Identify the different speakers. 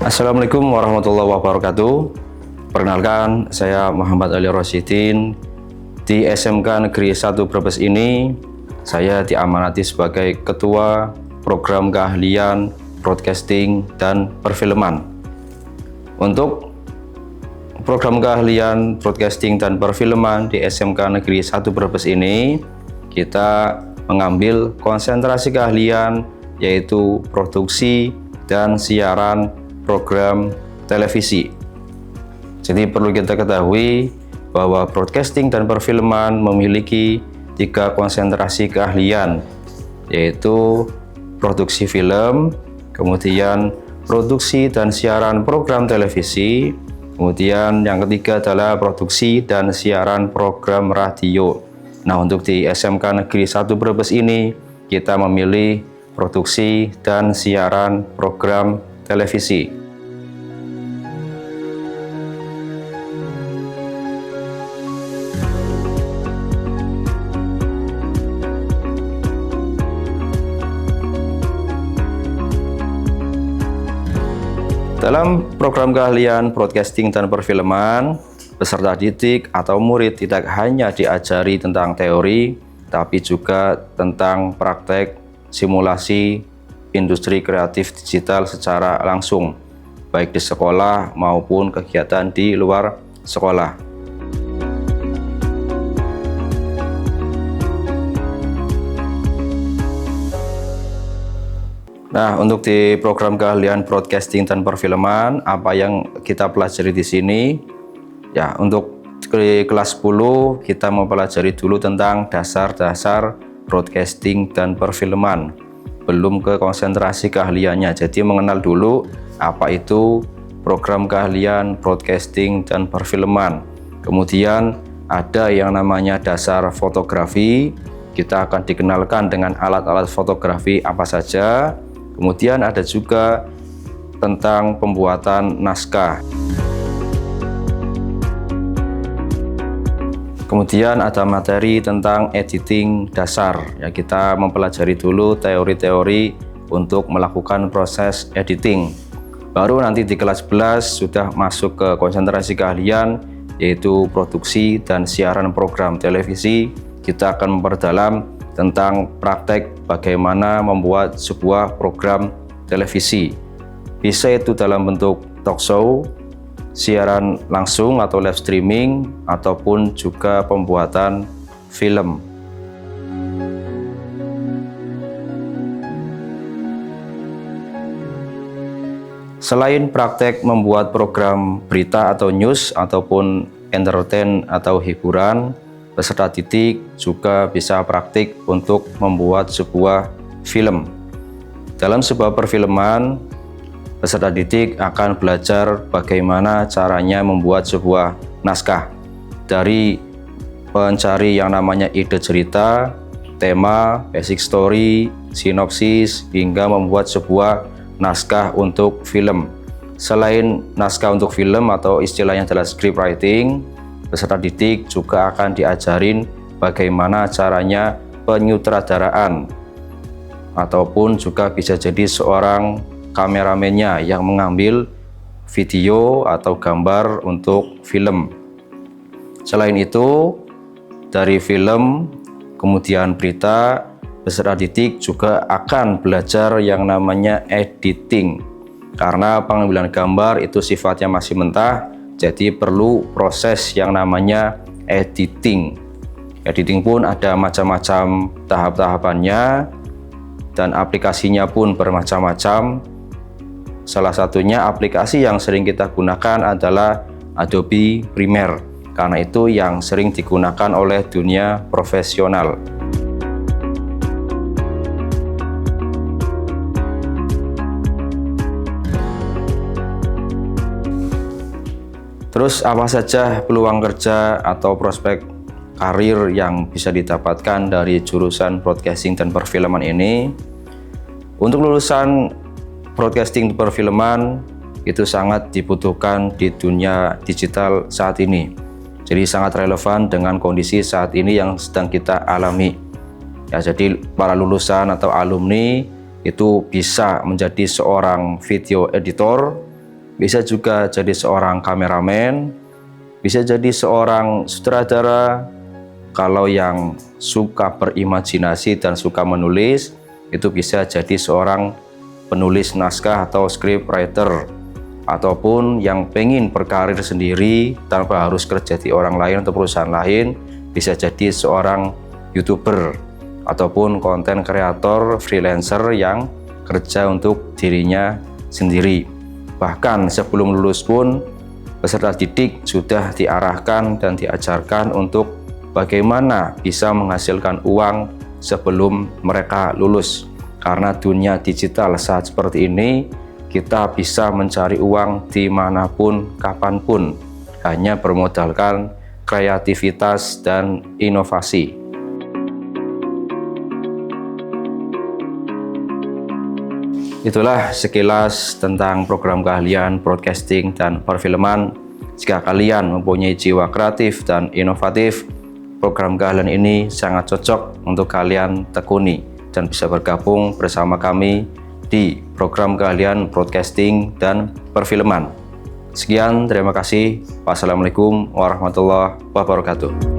Speaker 1: Assalamualaikum warahmatullahi wabarakatuh. Perkenalkan, saya Muhammad Ali Rosyidin. Di SMK Negeri 1 Brebes ini, saya diamanati sebagai Ketua Program Keahlian Broadcasting dan Perfilman. Untuk program keahlian Broadcasting dan Perfilman di SMK Negeri 1 Brebes ini, kita mengambil konsentrasi keahlian yaitu produksi dan siaran program televisi. Jadi perlu kita ketahui bahwa broadcasting dan perfilman memiliki 3 konsentrasi keahlian, yaitu produksi film, kemudian produksi dan siaran program televisi, kemudian yang ketiga adalah produksi dan siaran program radio. Nah, untuk di SMK Negeri 1 Brebes ini kita memilih produksi dan siaran program televisi. Dalam program keahlian broadcasting dan perfilman, peserta didik atau murid tidak hanya diajari tentang teori, tapi juga tentang praktek simulasi industri kreatif digital secara langsung, baik di sekolah maupun kegiatan di luar sekolah. Nah, untuk di program keahlian broadcasting dan perfilman, apa yang kita pelajari di sini? Ya, untuk kelas 10 kita mempelajari dulu tentang dasar-dasar broadcasting dan perfilman. Belum ke konsentrasi keahliannya. Jadi mengenal dulu apa itu program keahlian broadcasting dan perfilman. Kemudian ada yang namanya dasar fotografi. Kita akan dikenalkan dengan alat-alat fotografi apa saja. Kemudian ada juga tentang pembuatan naskah. Kemudian ada materi tentang editing dasar. Ya, kita mempelajari dulu teori-teori untuk melakukan proses editing. Baru nanti di kelas 11 sudah masuk ke konsentrasi keahlian, yaitu produksi dan siaran program televisi. Kita akan memperdalam tentang praktek bagaimana membuat sebuah program televisi. Bisa itu dalam bentuk talk show, siaran langsung atau live streaming, ataupun juga pembuatan film. Selain praktek membuat program berita atau news ataupun entertain atau hiburan, peserta didik juga bisa praktik untuk membuat sebuah film. Dalam sebuah perfilman, peserta didik akan belajar bagaimana caranya membuat sebuah naskah. Dari mencari yang namanya ide cerita, tema, basic story, sinopsis, hingga membuat sebuah naskah untuk film. Selain naskah untuk film atau istilahnya adalah script writing, peserta didik juga akan diajarin bagaimana caranya penyutradaraan, ataupun juga bisa jadi seorang kameramennya yang mengambil video atau gambar untuk film. Selain itu, dari film, kemudian berita, peserta didik juga akan belajar yang namanya editing. Karena pengambilan gambar itu sifatnya masih mentah, jadi perlu proses yang namanya editing. Editing pun ada macam-macam tahap-tahapannya dan aplikasinya pun bermacam-macam. Salah satunya aplikasi yang sering kita gunakan adalah Adobe Premiere. Karena itu yang sering digunakan oleh dunia profesional. Terus apa saja peluang kerja atau prospek karir yang bisa didapatkan dari jurusan broadcasting dan perfilman ini? Untuk lulusan broadcasting dan perfilman itu sangat dibutuhkan di dunia digital saat ini. Jadi sangat relevan dengan kondisi saat ini yang sedang kita alami. Ya, jadi para lulusan atau alumni itu bisa menjadi seorang video editor, bisa juga jadi seorang kameramen, bisa jadi seorang sutradara. Kalau yang suka berimajinasi dan suka menulis, itu bisa jadi seorang penulis naskah atau script writer. Ataupun yang pengen berkarir sendiri tanpa harus kerja di orang lain atau perusahaan lain, bisa jadi seorang YouTuber ataupun konten kreator freelancer yang kerja untuk dirinya sendiri. Bahkan sebelum lulus pun peserta didik sudah diarahkan dan diajarkan untuk bagaimana bisa menghasilkan uang sebelum mereka lulus. Karena dunia digital saat seperti ini, kita bisa mencari uang dimanapun, kapanpun, hanya bermodalkan kreativitas dan inovasi. Itulah sekilas tentang program keahlian broadcasting dan perfilman. Jika kalian mempunyai jiwa kreatif dan inovatif, program keahlian ini sangat cocok untuk kalian tekuni dan bisa bergabung bersama kami di program keahlian broadcasting dan perfilman. Sekian, terima kasih. Wassalamualaikum warahmatullahi wabarakatuh.